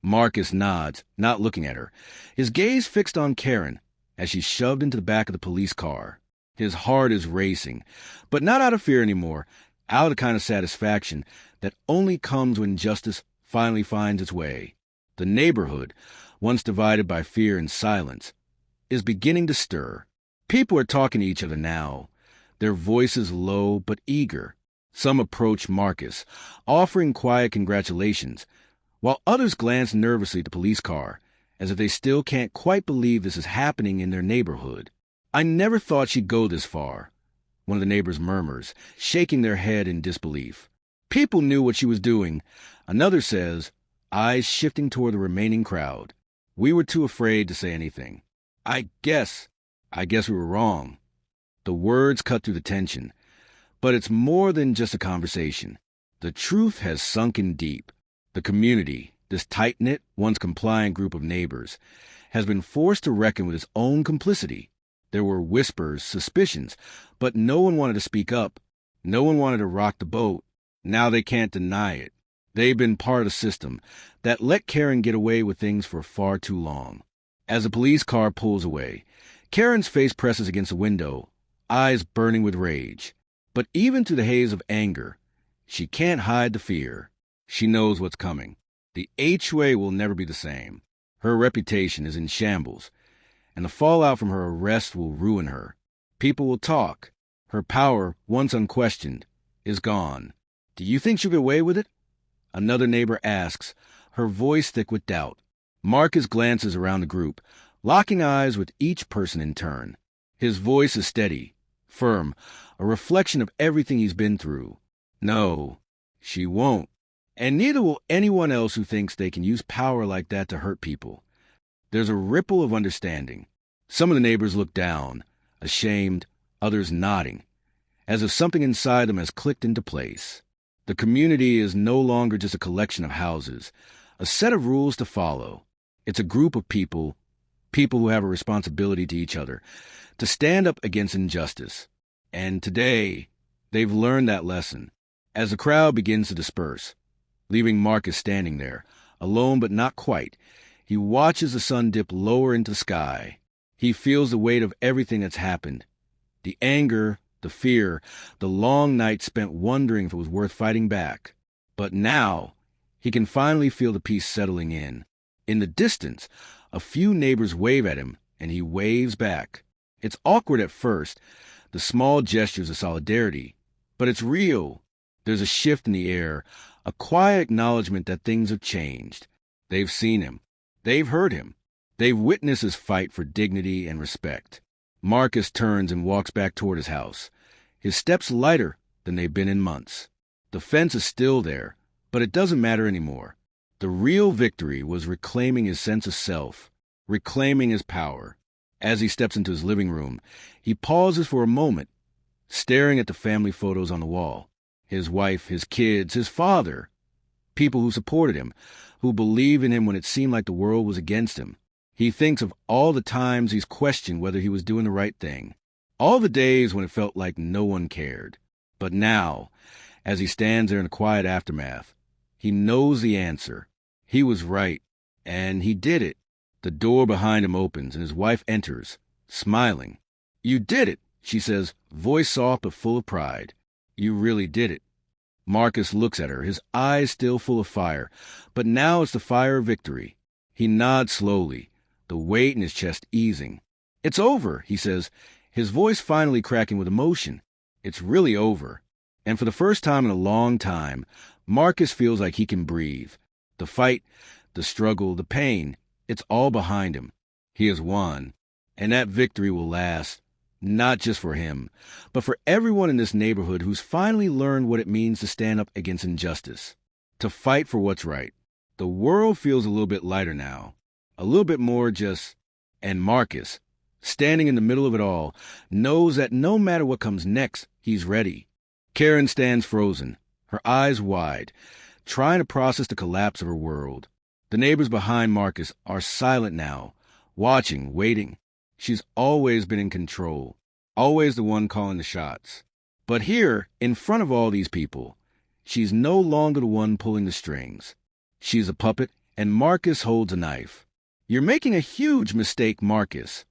Marcus nods, not looking at her, his gaze fixed on Karen as she's shoved into the back of the police car. His heart is racing, but not out of fear anymore, out of the kind of satisfaction that only comes when justice finally finds its way. The neighborhood, once divided by fear and silence, is beginning to stir. People are talking to each other now, their voices low but eager. Some approach Marcus, offering quiet congratulations, while others glance nervously at the police car, as if they still can't quite believe this is happening in their neighborhood. "I never thought she'd go this far," one of the neighbors murmurs, shaking their head in disbelief. "People knew what she was doing," another says, eyes shifting toward the remaining crowd. "We were too afraid to say anything. I guess we were wrong." The words cut through the tension, but it's more than just a conversation. The truth has sunken deep. The community, this tight-knit, once compliant group of neighbors, has been forced to reckon with its own complicity. There were whispers, suspicions, but no one wanted to speak up. No one wanted to rock the boat. Now they can't deny it. They've been part of the system that let Karen get away with things for far too long. As the police car pulls away, Karen's face presses against the window, eyes burning with rage. But even through the haze of anger, she can't hide the fear. She knows what's coming. The HOA will never be the same. Her reputation is in shambles, and the fallout from her arrest will ruin her. People will talk. Her power, once unquestioned, is gone. "Do you think she'll get away with it?" another neighbor asks, her voice thick with doubt. Marcus glances around the group, locking eyes with each person in turn. His voice is steady, firm, a reflection of everything he's been through. "No, she won't. And neither will anyone else who thinks they can use power like that to hurt people." There's a ripple of understanding. Some of the neighbors look down, ashamed, others nodding, as if something inside them has clicked into place. The community is no longer just a collection of houses, a set of rules to follow. It's a group of people who have a responsibility to each other, to stand up against injustice. And today, they've learned that lesson. As the crowd begins to disperse, leaving Marcus standing there, alone but not quite, he watches the sun dip lower into the sky. He feels the weight of everything that's happened. The anger, the fear, the long night spent wondering if it was worth fighting back. But now, he can finally feel the peace settling in. In the distance, a few neighbors wave at him, and he waves back. It's awkward at first, the small gestures of solidarity, but it's real. There's a shift in the air, a quiet acknowledgement that things have changed. They've seen him. They've heard him. They've witnessed his fight for dignity and respect. Marcus turns and walks back toward his house, his steps lighter than they've been in months. The fence is still there, but it doesn't matter anymore. The real victory was reclaiming his sense of self, reclaiming his power. As he steps into his living room, he pauses for a moment, staring at the family photos on the wall. His wife, his kids, his father. People who supported him, who believed in him when it seemed like the world was against him. He thinks of all the times he's questioned whether he was doing the right thing. All the days when it felt like no one cared. But now, as he stands there in the quiet aftermath, he knows the answer. He was right, and he did it. The door behind him opens, and his wife enters, smiling. "You did it," she says, voice soft but full of pride. "You really did it." Marcus looks at her, his eyes still full of fire, but now it's the fire of victory. He nods slowly, the weight in his chest easing. "It's over," he says, his voice finally cracking with emotion. It's really over. And for the first time in a long time, Marcus feels like he can breathe. The fight, the struggle, the pain, it's all behind him. He has won. And that victory will last, not just for him, but for everyone in this neighborhood who's finally learned what it means to stand up against injustice, to fight for what's right. The world feels a little bit lighter now, a little bit more just... And Marcus, standing in the middle of it all, knows that no matter what comes next, he's ready. Karen stands frozen, her eyes wide, trying to process the collapse of her world. The neighbors behind Marcus are silent now, watching, waiting. She's always been in control, always the one calling the shots. But here, in front of all these people, she's no longer the one pulling the strings. She's a puppet, and Marcus holds a knife. "You're making a huge mistake, Marcus,"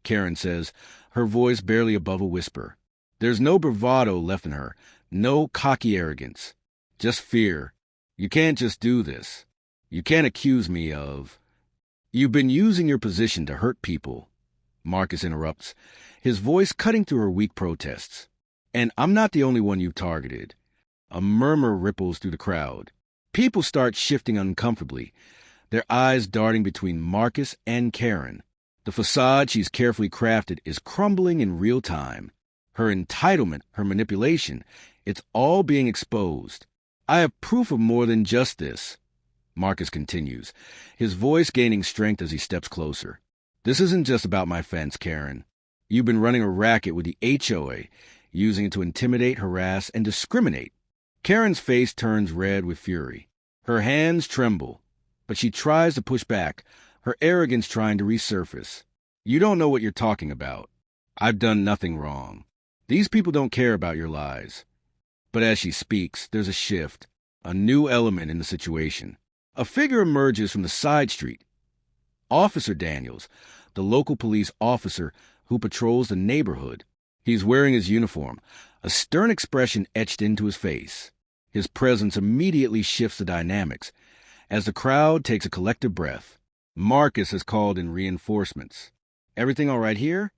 Karen says, her voice barely above a whisper. There's no bravado left in her, no cocky arrogance, just fear. "You can't just do this. You can't accuse me of—" "You've been using your position to hurt people," Marcus interrupts, his voice cutting through her weak protests. "And I'm not the only one you've targeted." A murmur ripples through the crowd. People start shifting uncomfortably, their eyes darting between Marcus and Karen. The facade she's carefully crafted is crumbling in real time. Her entitlement, her manipulation, it's all being exposed. "I have proof of more than just this," Marcus continues, his voice gaining strength as he steps closer. "This isn't just about my fence, Karen. You've been running a racket with the HOA, using it to intimidate, harass, and discriminate." Karen's face turns red with fury. Her hands tremble, but she tries to push back, her arrogance trying to resurface. "You don't know what you're talking about. I've done nothing wrong. These people don't care about your lies." But as she speaks, there's a shift, a new element in the situation. A figure emerges from the side street. Officer Daniels, the local police officer who patrols the neighborhood. He's wearing his uniform, a stern expression etched into his face. His presence immediately shifts the dynamics. As the crowd takes a collective breath, Marcus has called in reinforcements. "Everything all right here?"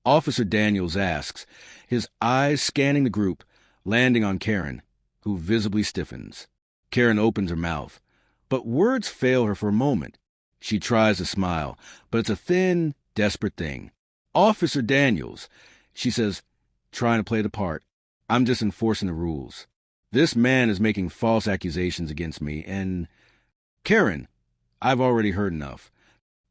Officer Daniels asks, his eyes scanning the group, landing on Karen, who visibly stiffens. Karen opens her mouth, but words fail her for a moment. She tries to smile, but it's a thin, desperate thing. "Officer Daniels," she says, trying to play the part, "I'm just enforcing the rules. This man is making false accusations against me, and—" "Karen, I've already heard enough."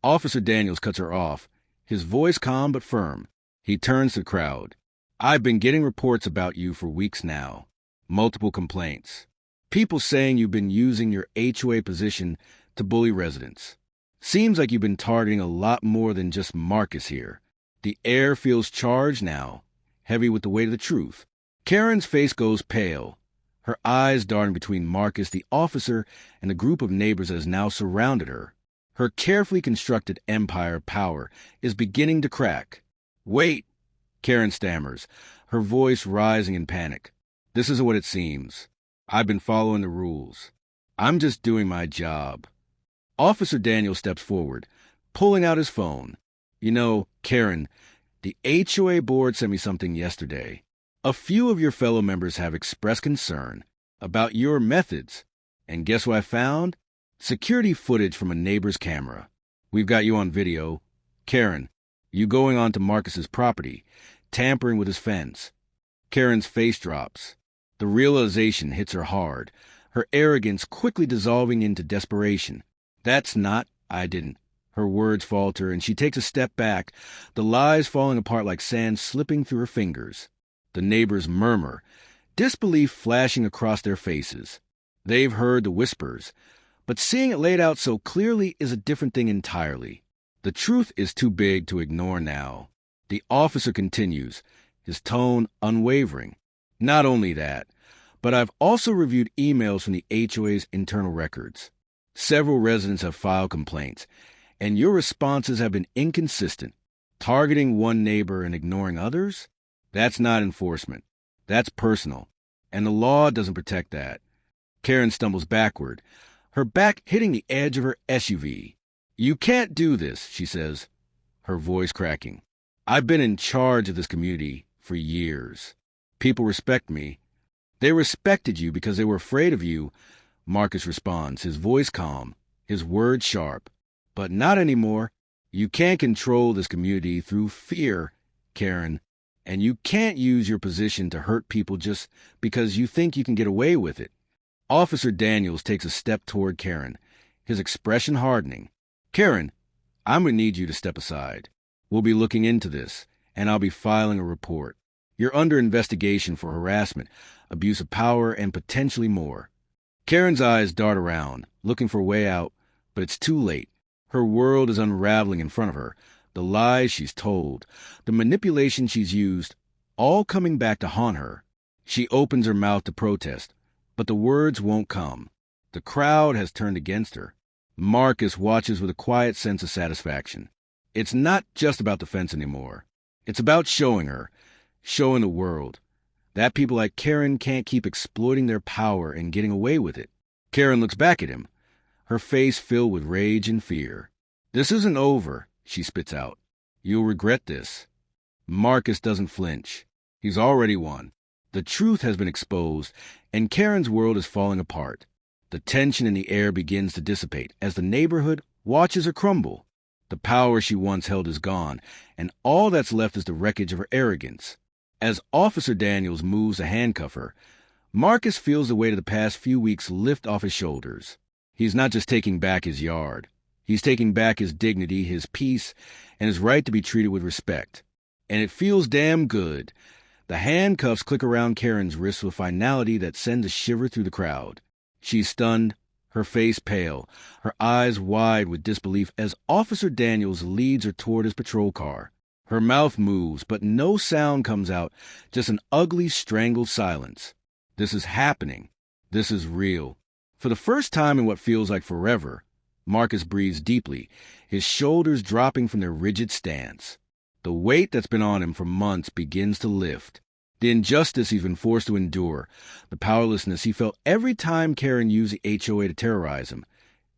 Officer Daniels cuts her off, his voice calm but firm. He turns to the crowd. "I've been getting reports about you for weeks now. Multiple complaints. People saying you've been using your HOA position to bully residents. Seems like you've been targeting a lot more than just Marcus here." The air feels charged now, heavy with the weight of the truth. Karen's face goes pale, her eyes darting between Marcus, the officer, and the group of neighbors that has now surrounded her. Her carefully constructed empire of power is beginning to crack. "Wait," Karen stammers, her voice rising in panic. "This isn't what it seems. I've been following the rules. I'm just doing my job." Officer Daniel steps forward, pulling out his phone. "You know, Karen, the HOA board sent me something yesterday. A few of your fellow members have expressed concern about your methods. And guess what I found? Security footage from a neighbor's camera. We've got you on video. Karen, you going onto Marcus's property, tampering with his fence." Karen's face drops. The realization hits her hard, her arrogance quickly dissolving into desperation. I didn't." Her words falter, and she takes a step back, the lies falling apart like sand slipping through her fingers. The neighbors murmur, disbelief flashing across their faces. They've heard the whispers, but seeing it laid out so clearly is a different thing entirely. The truth is too big to ignore now. The officer continues, his tone unwavering. "Not only that, but I've also reviewed emails from the HOA's internal records. Several residents have filed complaints, and your responses have been inconsistent. Targeting one neighbor and ignoring others? That's not enforcement. That's personal, and the law doesn't protect that." Karen stumbles backward, her back hitting the edge of her SUV. "You can't do this," she says, her voice cracking. "I've been in charge of this community for years. People respect me." "They respected you because they were afraid of you," Marcus responds, his voice calm, his words sharp. "But not anymore. You can't control this community through fear, Karen, and you can't use your position to hurt people just because you think you can get away with it." Officer Daniels takes a step toward Karen, his expression hardening. "Karen, I'm going to need you to step aside. We'll be looking into this, and I'll be filing a report. You're under investigation for harassment, abuse of power, and potentially more." Karen's eyes dart around, looking for a way out, but it's too late. Her world is unraveling in front of her, the lies she's told, the manipulation she's used, all coming back to haunt her. She opens her mouth to protest, but the words won't come. The crowd has turned against her. Marcus watches with a quiet sense of satisfaction. It's not just about the fence anymore. It's about showing the world, that people like Karen can't keep exploiting their power and getting away with it. Karen looks back at him, her face filled with rage and fear. "This isn't over," she spits out. "You'll regret this." Marcus doesn't flinch. He's already won. The truth has been exposed, and Karen's world is falling apart. The tension in the air begins to dissipate as the neighborhood watches her crumble. The power she once held is gone, and all that's left is the wreckage of her arrogance. As Officer Daniels moves to handcuff her, Marcus feels the weight of the past few weeks lift off his shoulders. He's not just taking back his yard. He's taking back his dignity, his peace, and his right to be treated with respect. And it feels damn good. The handcuffs click around Karen's wrists with finality that sends a shiver through the crowd. She's stunned, her face pale, her eyes wide with disbelief as Officer Daniels leads her toward his patrol car. Her mouth moves, but no sound comes out, just an ugly, strangled silence. This is happening. This is real. For the first time in what feels like forever, Marcus breathes deeply, his shoulders dropping from their rigid stance. The weight that's been on him for months begins to lift. The injustice he's been forced to endure, the powerlessness he felt every time Karen used the HOA to terrorize him,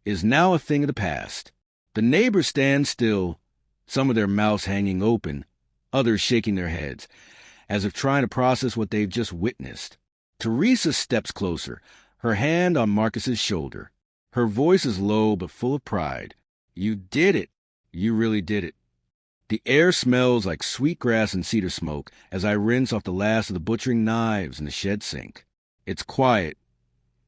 is now a thing of the past. The neighbors stand still, some of their mouths hanging open, others shaking their heads, as if trying to process what they've just witnessed. Teresa steps closer, her hand on Marcus's shoulder. Her voice is low but full of pride. "You did it. You really did it." The air smells like sweet grass and cedar smoke as I rinse off the last of the butchering knives in the shed sink. It's quiet,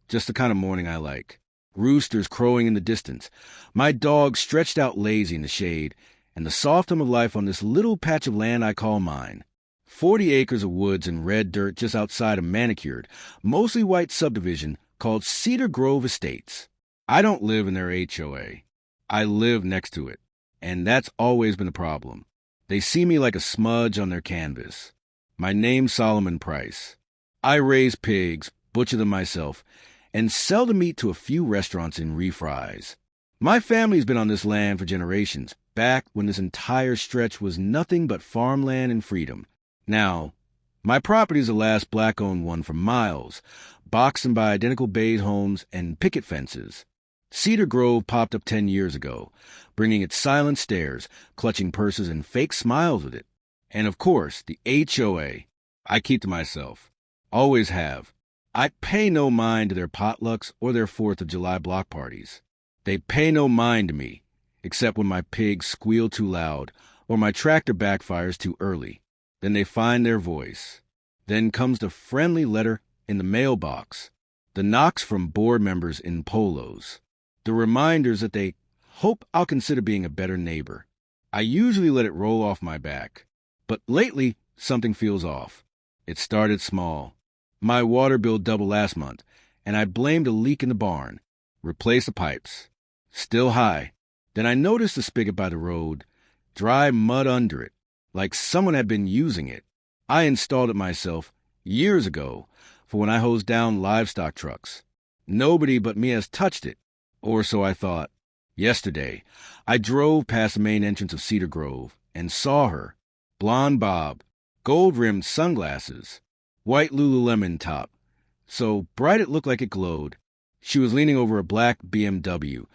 just the kind of morning I like. Roosters crowing in the distance, my dog stretched out lazy in the shade, and the soft hum of life on this little patch of land I call mine. 40 acres of woods and red dirt just outside a manicured, mostly white subdivision called Cedar Grove Estates. I don't live in their HOA. I live next to it. And that's always been the problem. They see me like a smudge on their canvas. My name's Solomon Price. I raise pigs, butcher them myself, and sell the meat to a few restaurants in refries. My family's been on this land for generations, back when this entire stretch was nothing but farmland and freedom. Now, my property's the last black-owned one for miles, boxed in by identical beige homes and picket fences. Cedar Grove popped up 10 years ago, bringing its silent stares, clutching purses, and fake smiles with it. And of course, the HOA. I keep to myself. Always have. I pay no mind to their potlucks or their 4th of July block parties. They pay no mind to me, except when my pigs squeal too loud or my tractor backfires too early. Then they find their voice. Then comes the friendly letter in the mailbox, the knocks from board members in polos, the reminders that they hope I'll consider being a better neighbor. I usually let it roll off my back, but lately something feels off. It started small. My water bill doubled last month, and I blamed a leak in the barn. Replaced the pipes. Still high. Then I noticed the spigot by the road, dry mud under it, like someone had been using it. I installed it myself years ago for when I hosed down livestock trucks. Nobody but me has touched it. Or so I thought. Yesterday, I drove past the main entrance of Cedar Grove and saw her. Blonde bob, gold-rimmed sunglasses, white Lululemon top, so bright it looked like it glowed. She was leaning over a black BMW,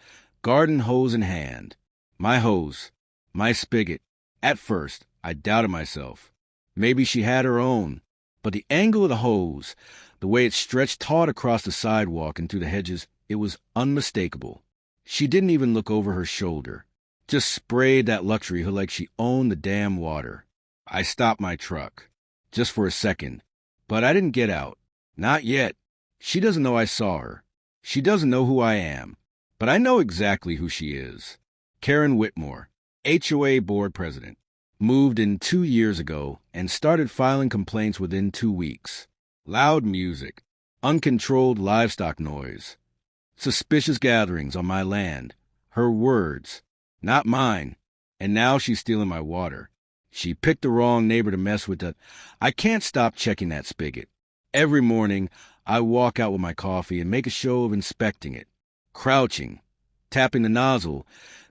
garden hose in hand. My hose, my spigot. At first, I doubted myself. Maybe she had her own. But the angle of the hose, the way it stretched taut across the sidewalk and through the hedges, it was unmistakable. She didn't even look over her shoulder. Just sprayed that luxury hood like she owned the damn water. I stopped my truck. Just for a second. But I didn't get out. Not yet. She doesn't know I saw her. She doesn't know who I am. But I know exactly who she is. Karen Whitmore, HOA board president. Moved in 2 years ago and started filing complaints within 2 weeks. Loud music. Uncontrolled livestock noise. Suspicious gatherings on my land. Her words. Not mine. And now she's stealing my water. She picked the wrong neighbor to mess with. I can't stop checking that spigot. Every morning, I walk out with my coffee and make a show of inspecting it. Crouching. tapping the nozzle,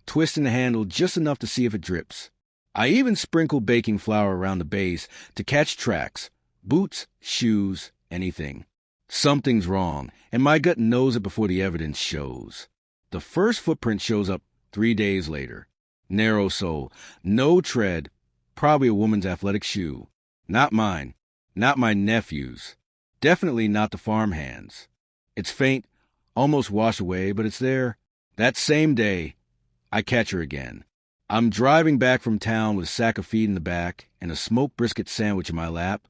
twisting the handle just enough to see if it drips. I even sprinkle baking flour around the base to catch tracks, boots, shoes, anything. Something's wrong, and my gut knows it before the evidence shows. The first footprint shows up 3 days later. Narrow sole, no tread, probably a woman's athletic shoe. Not mine, not my nephew's. Definitely not the farmhand's. It's faint, almost washed away, but it's there. That same day, I catch her again. I'm driving back from town with a sack of feed in the back and a smoked brisket sandwich in my lap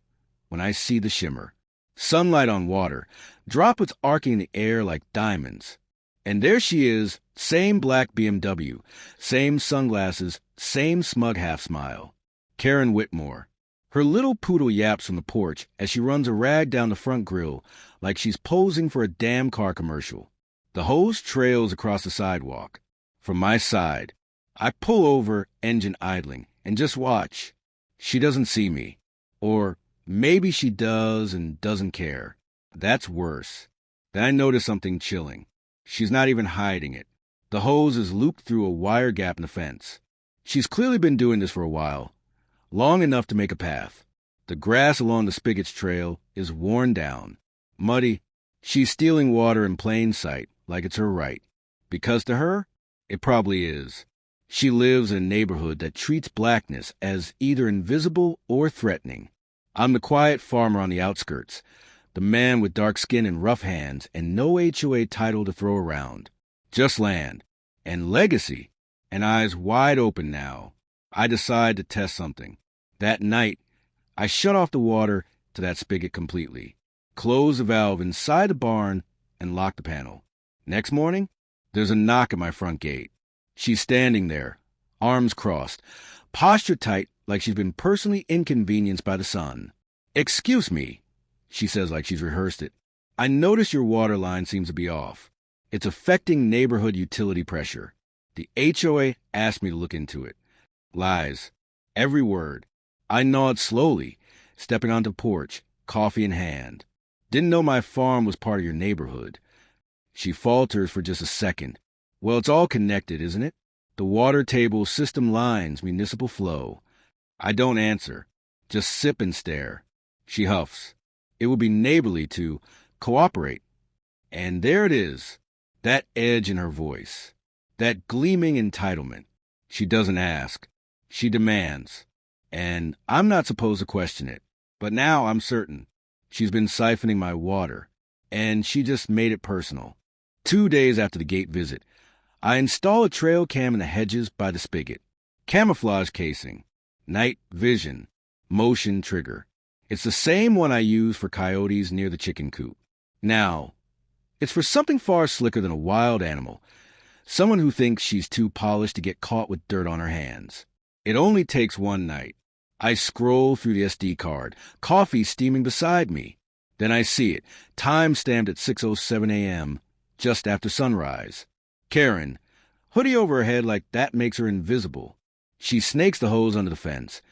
when I see the shimmer. Sunlight on water, droplets arcing in the air like diamonds. And there she is, same black BMW, same sunglasses, same smug half-smile. Karen Whitmore. Her little poodle yaps from the porch as she runs a rag down the front grill like she's posing for a damn car commercial. The hose trails across the sidewalk. From my side, I pull over, engine idling, and just watch. She doesn't see me. Or maybe she does and doesn't care. That's worse. Then I notice something chilling. She's not even hiding it. The hose is looped through a wire gap in the fence. She's clearly been doing this for a while, long enough to make a path. The grass along the spigot's trail is worn down, muddy. She's stealing water in plain sight, like it's her right. Because to her, it probably is. She lives in a neighborhood that treats blackness as either invisible or threatening. I'm the quiet farmer on the outskirts, the man with dark skin and rough hands and no HOA title to throw around. Just land. And legacy. And eyes wide open now. I decide to test something. That night, I shut off the water to that spigot completely, close the valve inside the barn, and lock the panel. Next morning, there's a knock at my front gate. She's standing there, arms crossed, posture tight like she's been personally inconvenienced by the sun. "Excuse me," she says like she's rehearsed it. "I notice your water line seems to be off. It's affecting neighborhood utility pressure. The HOA asked me to look into it." Lies. Every word. I nod slowly, stepping onto the porch, coffee in hand. "Didn't know my farm was part of your neighborhood." She falters for just a second. "Well, it's all connected, isn't it? The water table, system lines, municipal flow." I don't answer, just sip and stare. She huffs. It would be neighborly to cooperate. And there it is, that edge in her voice, that gleaming entitlement. She doesn't ask. She demands. And I'm not supposed to question it. But now I'm certain. She's been siphoning my water. And she just made it personal. 2 days after the gate visit, I install a trail cam in the hedges by the spigot. Camouflage casing. Night vision. Motion trigger. It's the same one I use for coyotes near the chicken coop. Now, it's for something far slicker than a wild animal. Someone who thinks she's too polished to get caught with dirt on her hands. It only takes one night. I scroll through the SD card, coffee steaming beside me. Then I see it, time stamped at 6:07 a.m., just after sunrise. Karen, hoodie over her head like that makes her invisible. She snakes the hose under the fence,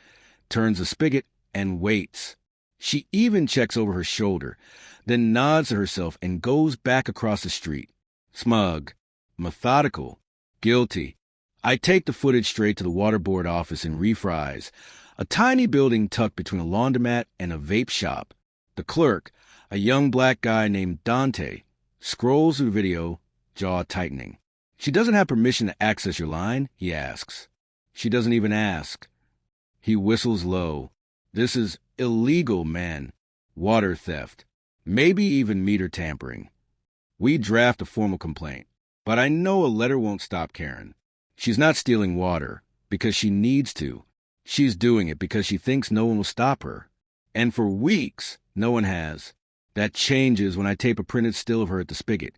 turns the spigot, and waits. She even checks over her shoulder, then nods to herself and goes back across the street. Smug, methodical, guilty. I take the footage straight to the water board office in Reef Rise, a tiny building tucked between a laundromat and a vape shop. The clerk, a young black guy named Dante, scrolls through the video, jaw tightening. "She doesn't have permission to access your line?" he asks. She doesn't even ask. He whistles low. "This is illegal, man. Water theft. Maybe even meter tampering." We draft a formal complaint, but I know a letter won't stop Karen. She's not stealing water because she needs to. She's doing it because she thinks no one will stop her. And for weeks, no one has. That changes when I tape a printed still of her at the spigot,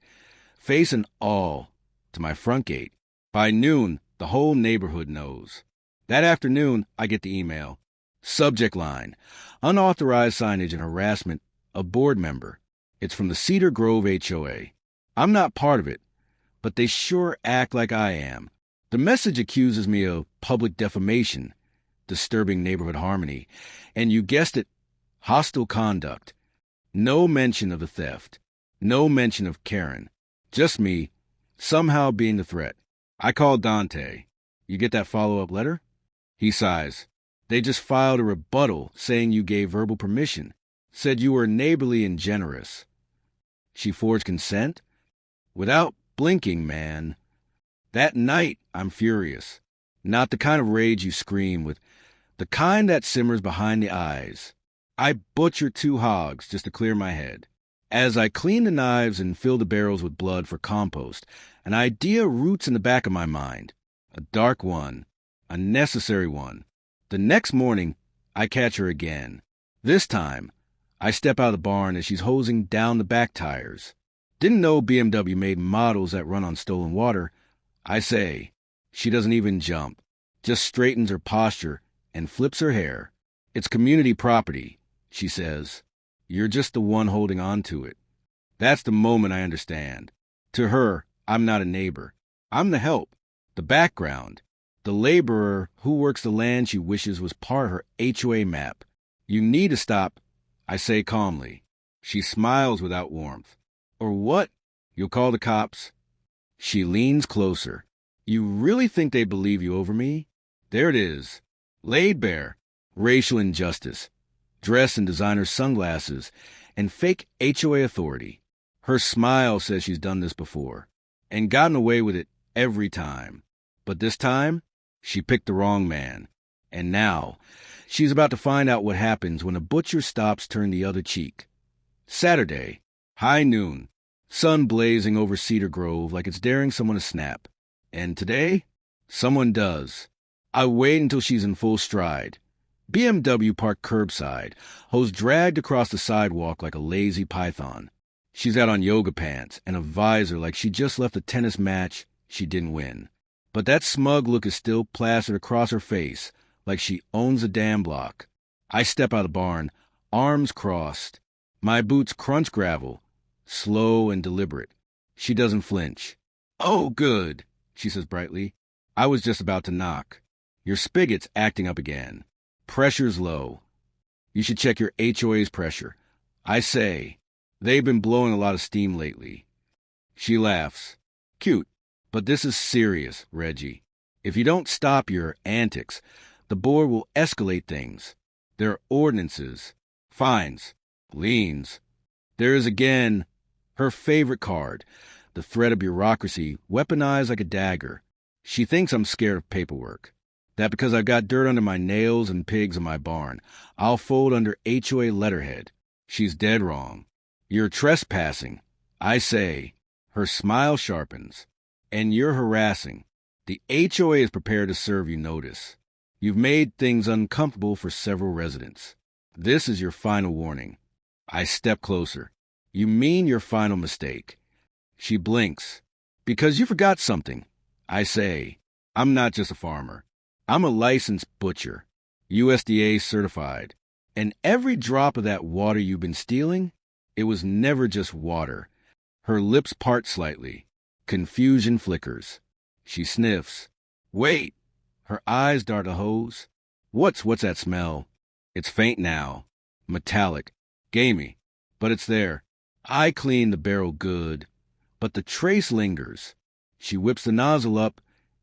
face and all, to my front gate. By noon, the whole neighborhood knows. That afternoon, I get the email. Subject line, unauthorized signage and harassment of board member. It's from the Cedar Grove HOA. I'm not part of it, but they sure act like I am. The message accuses me of public defamation, disturbing neighborhood harmony, and you guessed it, hostile conduct. No mention of the theft. No mention of Karen. Just me, somehow being the threat. I called Dante. You get that follow-up letter? He sighs. They just filed a rebuttal saying you gave verbal permission, said you were neighborly and generous. She forged consent? Without blinking, man. That night, I'm furious. Not the kind of rage you scream with, the kind that simmers behind the eyes. I butchered 2 hogs just to clear my head. As I clean the knives and fill the barrels with blood for compost, an idea roots in the back of my mind. A dark one. A necessary one. The next morning, I catch her again. This time, I step out of the barn as she's hosing down the back tires. Didn't know BMW made models that run on stolen water. I say. She doesn't even jump. Just straightens her posture and flips her hair. It's community property, she says. You're just the one holding on to it. That's the moment I understand. To her, I'm not a neighbor. I'm the help, the background, the laborer who works the land she wishes was part of her HOA map. You need to stop, I say calmly. She smiles without warmth. Or what? You'll call the cops? She leans closer. You really think they believe you over me? There it is. Laid bare. Racial injustice. Dressed in designer sunglasses and fake HOA authority. Her smile says she's done this before and gotten away with it every time. But this time, she picked the wrong man. And now, she's about to find out what happens when a butcher stops turn the other cheek. Saturday, high noon, sun blazing over Cedar Grove like it's daring someone to snap. And today, someone does. I wait until she's in full stride. BMW parked curbside, hose dragged across the sidewalk like a lazy python. She's got on yoga pants and a visor like she just left a tennis match she didn't win. But that smug look is still plastered across her face like she owns a damn block. I step out of the barn, arms crossed. My boots crunch gravel, slow and deliberate. She doesn't flinch. Oh, good, she says brightly. I was just about to knock. Your spigot's acting up again. Pressure's low. You should check your HOA's pressure. I say, they've been blowing a lot of steam lately. She laughs. Cute, but this is serious, Reggie. If you don't stop your antics, the board will escalate things. There are ordinances, fines, liens. There is again her favorite card, the threat of bureaucracy weaponized like a dagger. She thinks I'm scared of paperwork. That because I've got dirt under my nails and pigs in my barn, I'll fold under HOA letterhead. She's dead wrong. You're trespassing. I say. Her smile sharpens. And you're harassing. The HOA is prepared to serve you notice. You've made things uncomfortable for several residents. This is your final warning. I step closer. You mean your final mistake. She blinks. Because you forgot something. I say. I'm not just a farmer. I'm a licensed butcher, USDA certified. And every drop of that water you've been stealing, it was never just water. Her lips part slightly. Confusion flickers. She sniffs. Wait! Her eyes dart a hose. What's that smell? It's faint now. Metallic. Gamey. But it's there. I clean the barrel good. But the trace lingers. She whips the nozzle up,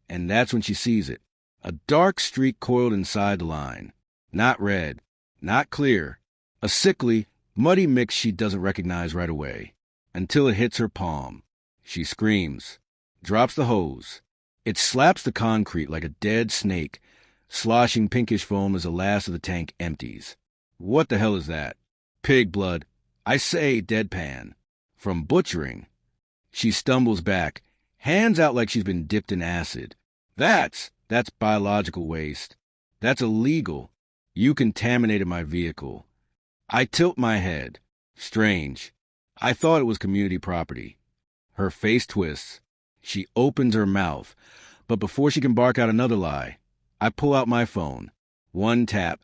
and that's when she sees it. A dark streak coiled inside the line. Not red. Not clear. A sickly, muddy mix she doesn't recognize right away. Until it hits her palm. She screams. Drops the hose. It slaps the concrete like a dead snake, sloshing pinkish foam as the last of the tank empties. What the hell is that? Pig blood. I say deadpan. From butchering. She stumbles back, hands out like she's been dipped in acid. That's biological waste. That's illegal. You contaminated my vehicle. I tilt my head. Strange. I thought it was community property. Her face twists. She opens her mouth. But before she can bark out another lie, I pull out my phone. One tap,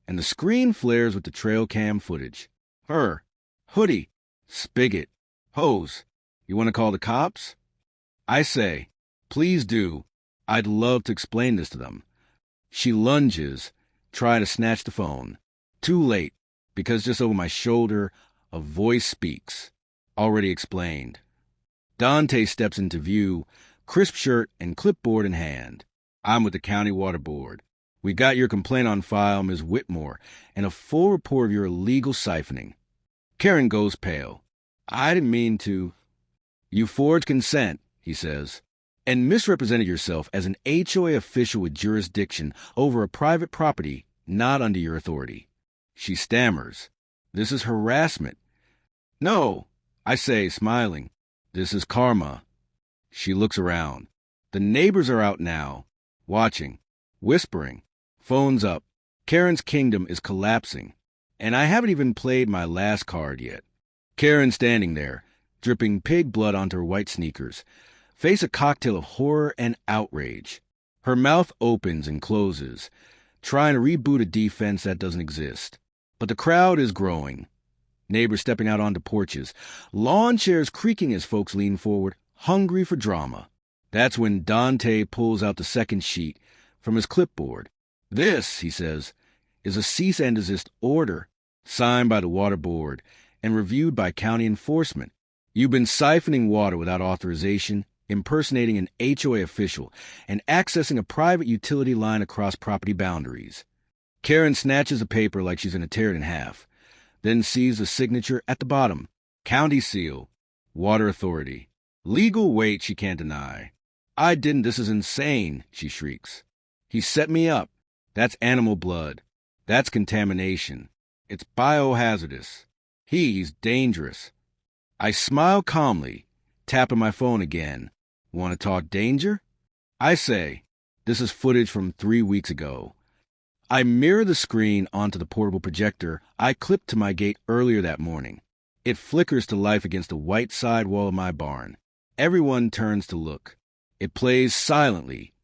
and the screen flares with the trail cam footage. Her. Hoodie. Spigot. Hose. You want to call the cops? I say, please do. I'd love to explain this to them. She lunges, trying to snatch the phone. Too late, because just over my shoulder, a voice speaks. Already explained. Dante steps into view, crisp shirt and clipboard in hand. I'm with the County Water Board. We got your complaint on file, Ms. Whitmore, and a full report of your illegal siphoning. Karen goes pale. I didn't mean to. You forged consent, he says, and misrepresented yourself as an HOA official with jurisdiction over a private property not under your authority. She stammers. This is harassment. No, I say, smiling. This is karma. She looks around. The neighbors are out now, watching, whispering, phones up. Karen's kingdom is collapsing, and I haven't even played my last card yet. Karen standing there, dripping pig blood onto her white sneakers, face a cocktail of horror and outrage. Her mouth opens and closes, trying to reboot a defense that doesn't exist. But the crowd is growing. Neighbors stepping out onto porches, lawn chairs creaking as folks lean forward, hungry for drama. That's when Dante pulls out the second sheet from his clipboard. This, he says, is a cease and desist order, signed by the water board and reviewed by county enforcement. You've been siphoning water without authorization, impersonating an HOA official, and accessing a private utility line across property boundaries. Karen snatches the paper like she's going to tear it in half, then sees the signature at the bottom. County seal. Water Authority. Legal weight she can't deny. I didn't. This is insane, she shrieks. He set me up. That's animal blood. That's contamination. It's biohazardous. He's dangerous. I smile calmly, tapping my phone again. Want to talk danger? I say, this is footage from 3 weeks ago. I mirror the screen onto the portable projector I clipped to my gate earlier that morning. It flickers to life against the white side wall of my barn. Everyone turns to look. It plays silently.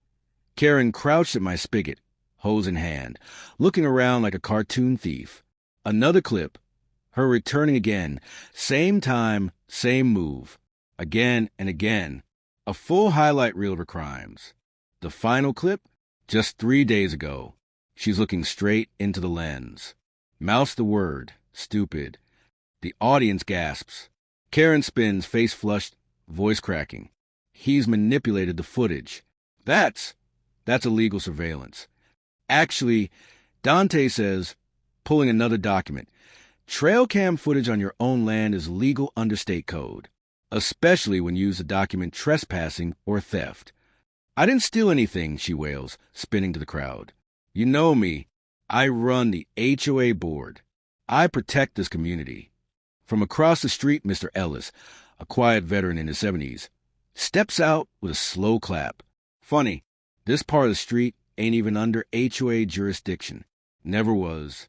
Karen crouched at my spigot, hose in hand, looking around like a cartoon thief. Another clip. Her returning again. Same time, same move. Again and again. A full highlight reel of her crimes. The final clip? Just 3 days ago. She's looking straight into the lens. Mouths the word, stupid. The audience gasps. Karen spins, face flushed, voice cracking. He's manipulated the footage. That's illegal surveillance. Actually, Dante says, pulling another document, trail cam footage on your own land is legal under state code, especially when used to document trespassing or theft. I didn't steal anything, she wails, spinning to the crowd. You know me. I run the HOA board. I protect this community. From across the street, Mr. Ellis, a quiet veteran in his 70s, steps out with a slow clap. Funny, this part of the street ain't even under HOA jurisdiction. Never was.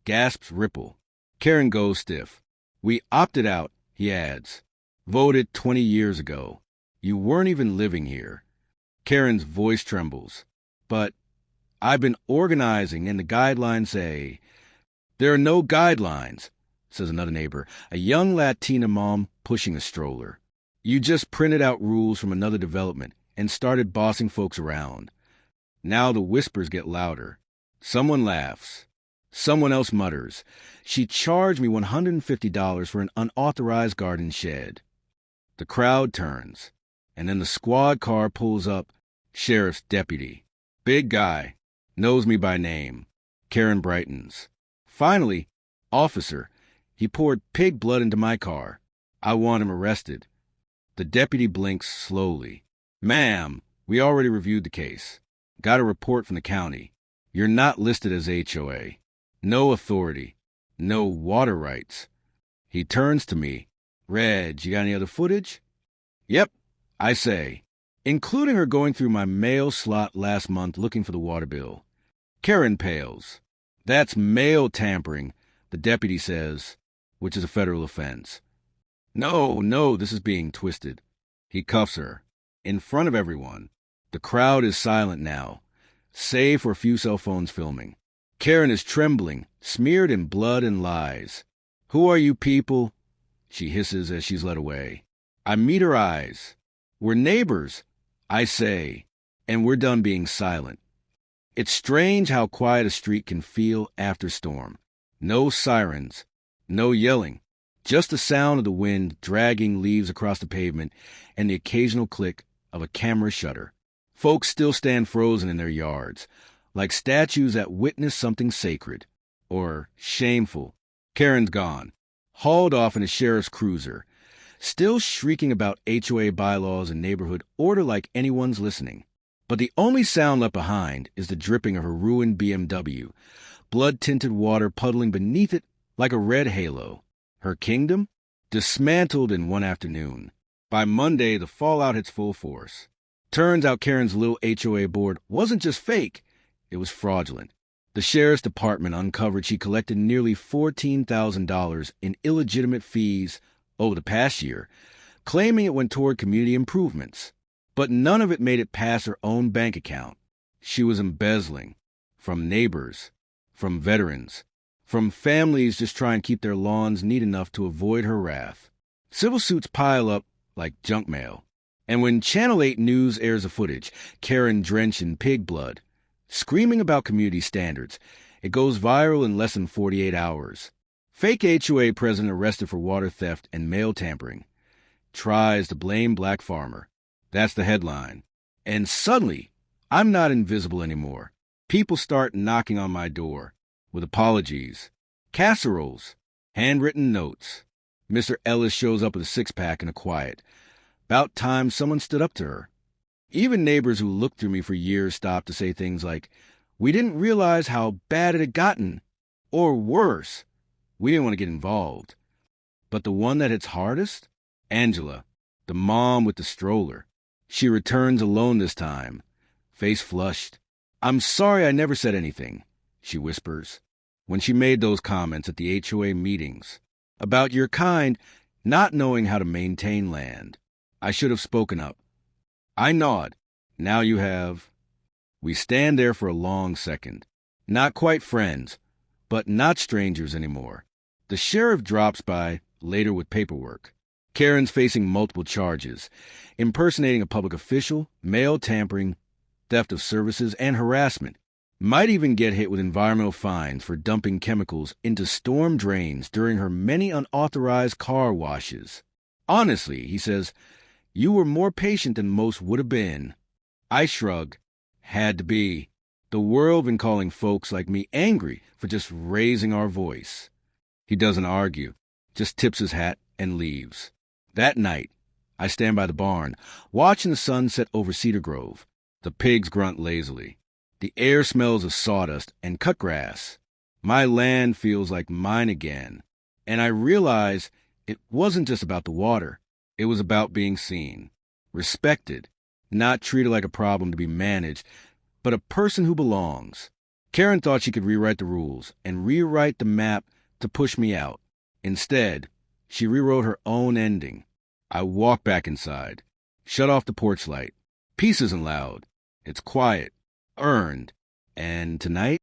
Gasps ripple. Karen goes stiff. We opted out, he adds. Voted 20 years ago. You weren't even living here. Karen's voice trembles. But I've been organizing, and the guidelines say... There are no guidelines, says another neighbor, a young Latina mom pushing a stroller. You just printed out rules from another development and started bossing folks around. Now the whispers get louder. Someone laughs. Someone else mutters. She charged me $150 for an unauthorized garden shed. The crowd turns, and then the squad car pulls up. Sheriff's deputy. Big guy. Knows me by name. Karen brightens. Finally, officer. He poured pig blood into my car. I want him arrested. The deputy blinks slowly. Ma'am, we already reviewed the case. Got a report from the county. You're not listed as HOA. No authority. No water rights. He turns to me. Reg, you got any other footage? Yep, I say, including her going through my mail slot last month looking for the water bill. Karen pales. That's mail tampering, the deputy says, which is a federal offense. No, this is being twisted. He cuffs her. In front of everyone. The crowd is silent now, save for a few cell phones filming. Karen is trembling, smeared in blood and lies. Who are you people? She hisses as she's led away. I meet her eyes. We're neighbors, I say, and we're done being silent. It's strange how quiet a street can feel after storm. No sirens, no yelling, Just the sound of the wind dragging leaves across the pavement and the occasional click of a camera shutter. Folks still stand frozen in their yards, like statues that witness something sacred. Or shameful. Karen's gone, hauled off in a sheriff's cruiser, still shrieking about HOA bylaws and neighborhood order like anyone's listening. But the only sound left behind is the dripping of her ruined BMW, blood-tinted water puddling beneath it like a red halo. Her kingdom? Dismantled in one afternoon. By Monday, the fallout hits full force. Turns out Karen's little HOA board wasn't just fake, it was fraudulent. The sheriff's department uncovered she collected nearly $14,000 in illegitimate fees over the past year, claiming it went toward community improvements. But none of it made it past her own bank account. She was embezzling. From neighbors. From veterans. From families just trying to keep their lawns neat enough to avoid her wrath. Civil suits pile up like junk mail. And when Channel 8 News airs the footage, Karen drenched in pig blood, screaming about community standards, it goes viral in less than 48 hours. Fake HOA president arrested for water theft and mail tampering. Tries to blame black farmer. That's the headline. And suddenly, I'm not invisible anymore. People start knocking on my door with apologies, casseroles, handwritten notes. Mr. Ellis shows up with a six-pack and a quiet. About time someone stood up to her. Even neighbors who looked through me for years stopped to say things like, "We didn't realize how bad it had gotten." Or worse, "We didn't want to get involved." But the one that hits hardest? Angela, the mom with the stroller. She returns alone this time, face flushed. "I'm sorry I never said anything," she whispers, when she made those comments at the HOA meetings about your kind not knowing how to maintain land. I should have spoken up. I nod. Now you have. We stand there for a long second. Not quite friends, but not strangers anymore. The sheriff drops by, later with paperwork. Karen's facing multiple charges: impersonating a public official, mail tampering, theft of services, and harassment. Might even get hit with environmental fines for dumping chemicals into storm drains during her many unauthorized car washes. Honestly, he says, you were more patient than most would have been. I shrug. Had to be. The world been calling folks like me angry for just raising our voice. He doesn't argue, just tips his hat and leaves. That night, I stand by the barn, watching the sun set over Cedar Grove. The pigs grunt lazily. The air smells of sawdust and cut grass. My land feels like mine again. And I realize it wasn't just about the water. It was about being seen, respected, not treated like a problem to be managed, but a person who belongs. Karen thought she could rewrite the rules and rewrite the map to push me out. Instead, she rewrote her own ending. I walk back inside, shut off the porch light. Peace isn't loud. It's quiet, earned. And tonight,